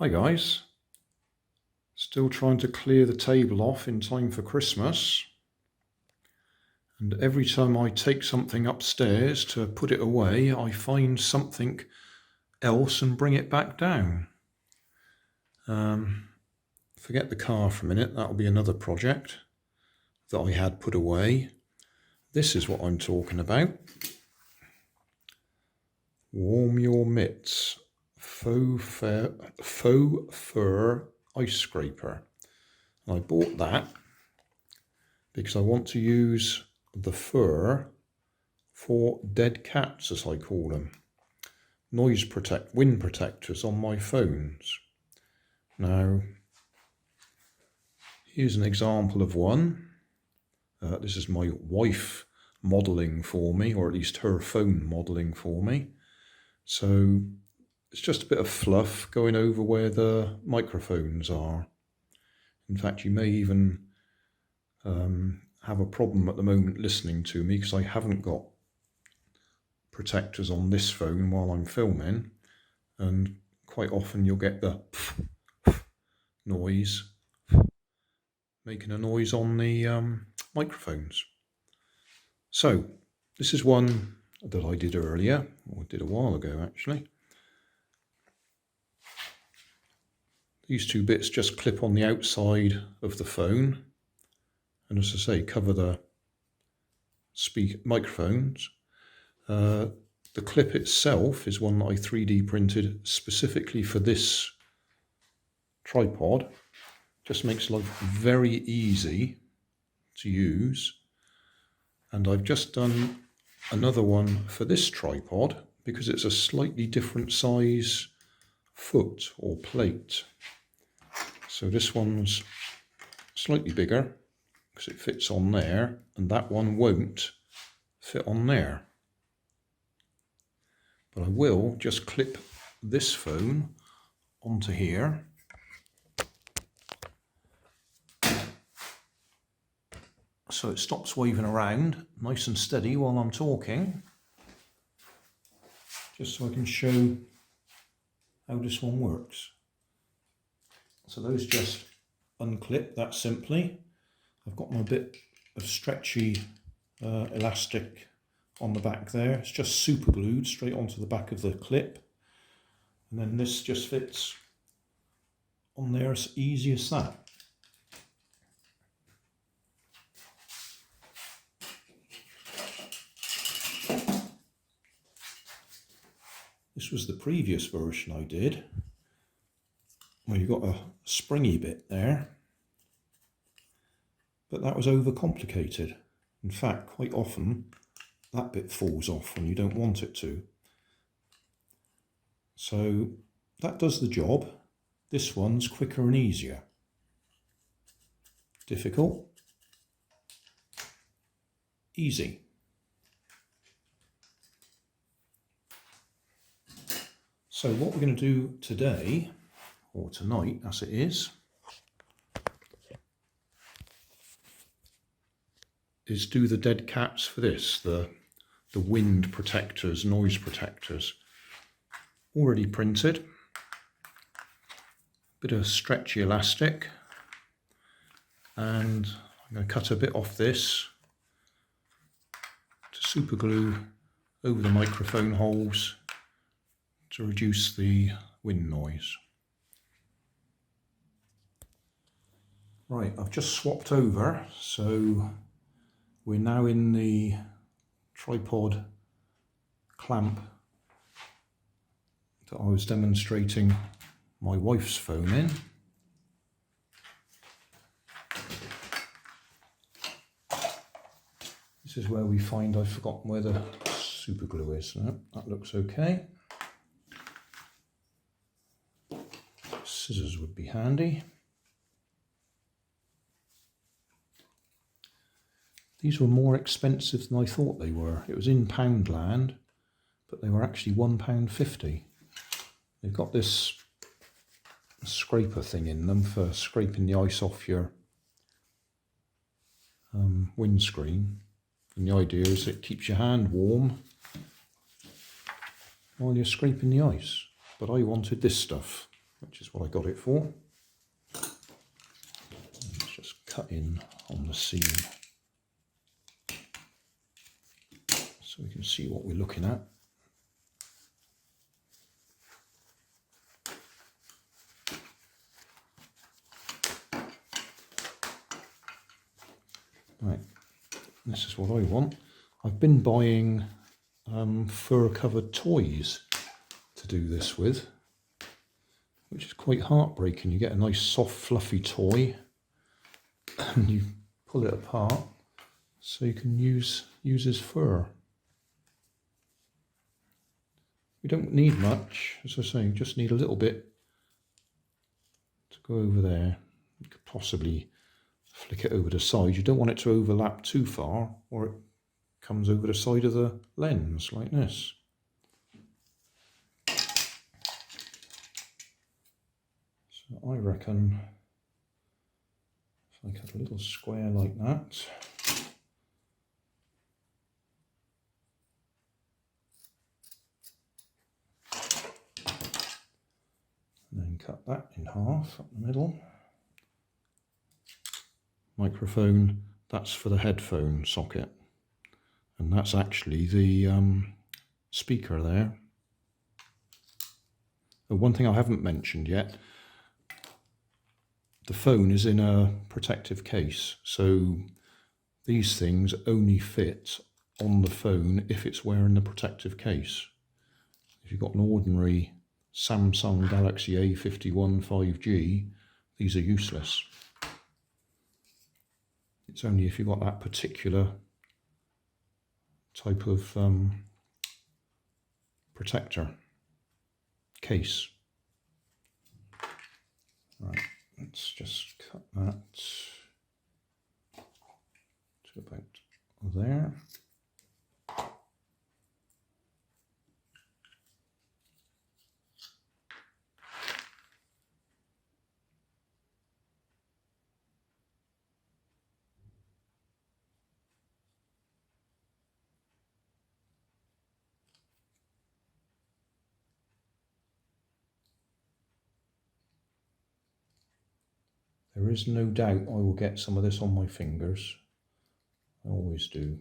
Hi guys, still trying to clear the table off in time for Christmas, and every time I take something upstairs to put it away I find something else and bring it back down. Forget the car for a minute, that'll be another project that I had put away. This is what I'm talking about. Warm Your Mitts faux fur ice scraper. And I bought that because I want to use the fur for dead cats, as I call them. Wind protectors on my phones. Now, here's an example of one. This is my wife modelling for me, or at least her phone modelling for me. So it's just a bit of fluff going over where the microphones are. In fact, you may even have a problem at the moment listening to me because I haven't got protectors on this phone while I'm filming, and quite often you'll get the noise, making a noise on the microphones. So this is one that I did earlier, or did a while ago actually. These two bits just clip on the outside of the phone, and as I say, cover the microphones. The clip itself is one that I 3D printed specifically for this tripod. Just makes life very easy to use. And I've just done another one for this tripod because it's a slightly different size foot or plate. So this one's slightly bigger because it fits on there, and that one won't fit on there. But I will just clip this phone onto here. So it stops waving around nice and steady while I'm talking. Just so I can show how this one works. So those just unclip that simply. I've got my bit of stretchy elastic on the back there. It's just super glued straight onto the back of the clip. And then this just fits on there as easy as that. This was the previous version I did, where you've got a springy bit there, but that was overcomplicated. In fact, quite often that bit falls off when you don't want it to. So that does the job. This one's quicker and easier. Difficult? Easy. So what we're going to do today, or tonight as it is do the dead cats for this, the wind protectors, noise protectors. Already printed. Bit of stretchy elastic, and I'm going to cut a bit off this to super glue over the microphone holes to reduce the wind noise. Right, I've just swapped over, so we're now in the tripod clamp that I was demonstrating my wife's phone in. This is where we find I've forgotten where the super glue is. No, that looks okay. Scissors would be handy. These were more expensive than I thought they were. It was in Poundland, but they were actually £1.50. They've got this scraper thing in them for scraping the ice off your windscreen. And the idea is it keeps your hand warm while you're scraping the ice. But I wanted this stuff. which is what I got it for. Let's just cut in on the seam so we can see what we're looking at. Right, this is what I want. I've been buying fur covered toys to do this with, which is quite heartbreaking. You get a nice soft fluffy toy and you pull it apart so you can use his fur. We don't need much, as I say, you just need a little bit to go over there. You could possibly flick it over the side. You don't want it to overlap too far or it comes over the side of the lens like this. So I reckon if I cut a little square like that, and then cut that in half up the middle. Microphone, that's for the headphone socket, and that's actually the speaker there. And one thing I haven't mentioned yet, the phone is in a protective case, so these things only fit on the phone if it's wearing the protective case. If you've got an ordinary Samsung Galaxy A51 5G, these are useless. It's only if you've got that particular type of protector case. Right, let's just cut that to about there. There is no doubt I will get some of this on my fingers. I always do.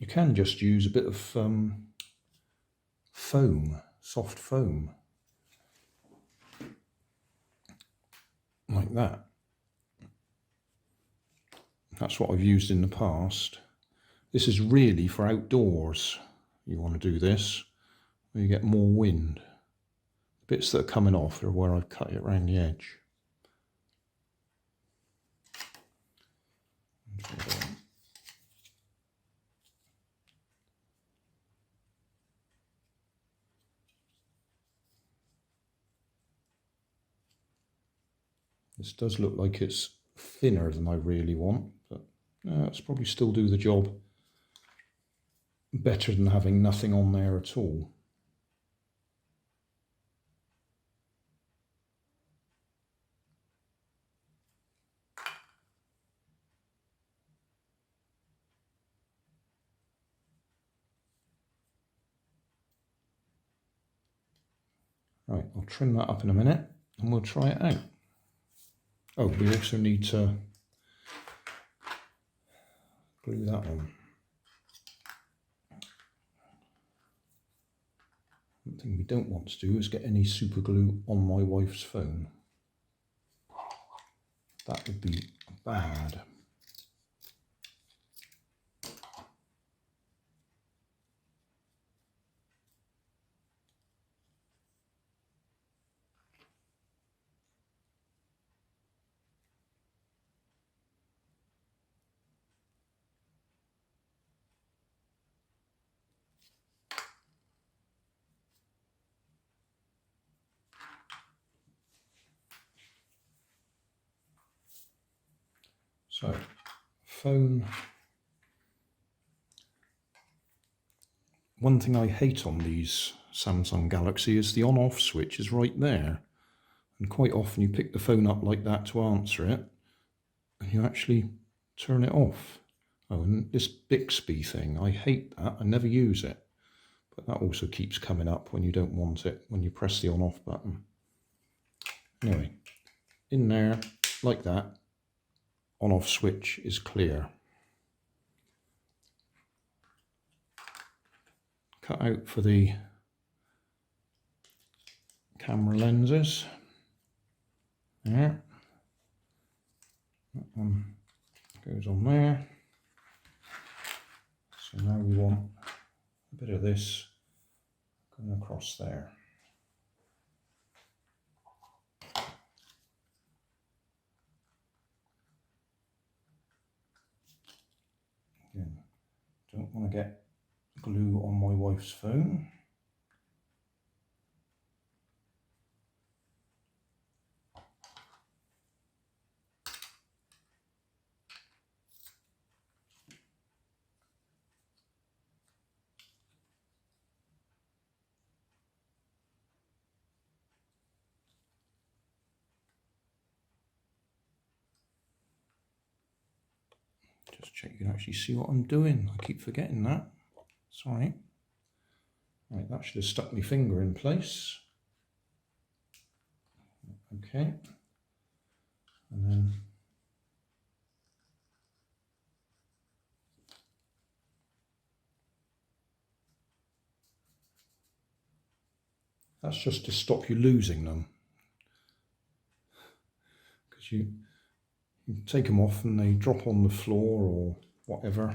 You can just use a bit of foam, soft foam, like that. That's what I've used in the past. This is really for outdoors. You want to do this, where you get more wind. The bits that are coming off are where I've cut it around the edge. This does look like it's thinner than I really want, but it's probably still do the job better than having nothing on there at all. Right, I'll trim that up in a minute and we'll try it out. Oh, we also need to glue that on. One thing we don't want to do is get any super glue on my wife's phone. That would be bad. So, phone one thing I hate on these Samsung Galaxy is the on-off switch is right there. And quite often you pick the phone up like that to answer it, and you actually turn it off. Oh, and this Bixby thing, I hate that. I never use it. But that also keeps coming up when you don't want it, when you press the on-off button. Anyway, in there, like that, on-off switch is clear. Cut out for the camera lenses. There. That one goes on there. So now we want a bit of this going across there. Again, don't want to get glue on my wife's phone. Just check you can actually see what I'm doing. I keep forgetting that. Sorry. Right, that should have stuck my finger in place. Okay. And then that's just to stop you losing them. Because you take them off and they drop on the floor or whatever,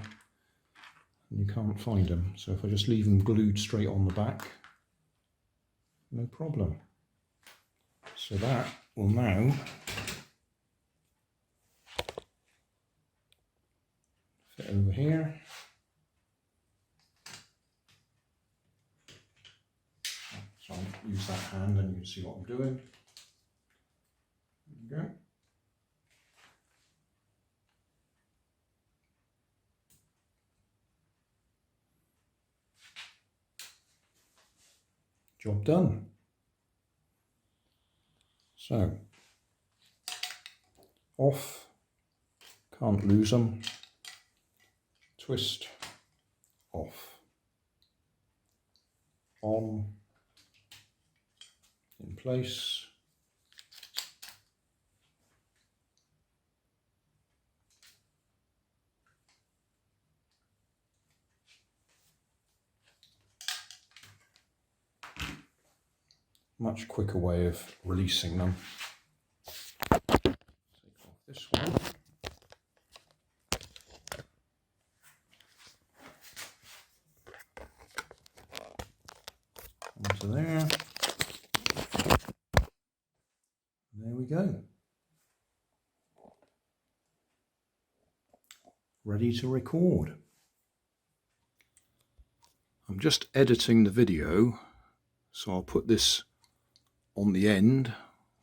and you can't find them. So if I just leave them glued straight on the back, no problem. So that will now fit over here. So I'll use that hand and you can see what I'm doing. There you go. Job done. So, off, can't lose them, twist, off, on, in place, much quicker way of releasing them. Take off this one. Onto there. There we go. Ready to record. I'm just editing the video, so I'll put this on the end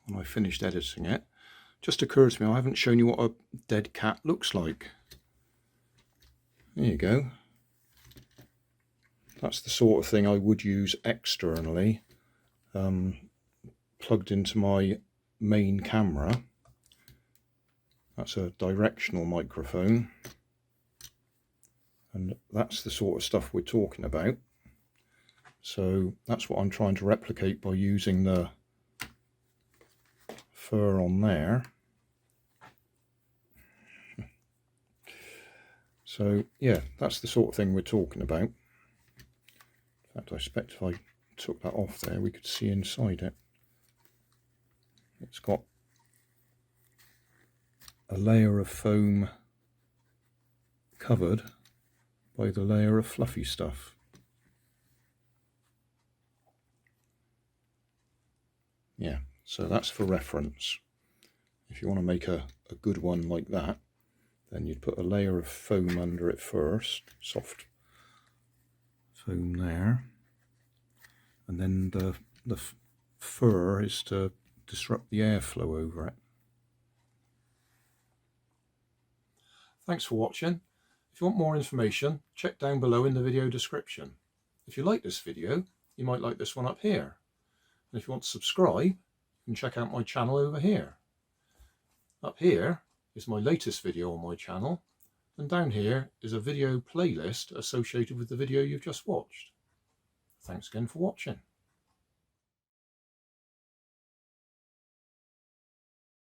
when I finished editing it. Just occurred to me I haven't shown you what a dead cat looks like. There you go. That's the sort of thing I would use externally, plugged into my main camera. That's a directional microphone, and that's the sort of stuff we're talking about. So that's what I'm trying to replicate by using the fur on there. So yeah, that's the sort of thing we're talking about. In fact, I expect if I took that off there, we could see inside it. It's got a layer of foam covered by the layer of fluffy stuff. Yeah, so that's for reference. If you want to make a good one like that, then you'd put a layer of foam under it first, soft foam there, and then the fur is to disrupt the airflow over it. Thanks for watching. If you want more information, check down below in the video description. If you like this video, you might like this one up here. And if you want to subscribe, you can check out my channel over here. Up here is my latest video on my channel, and down here is a video playlist associated with the video you've just watched. Thanks again for watching.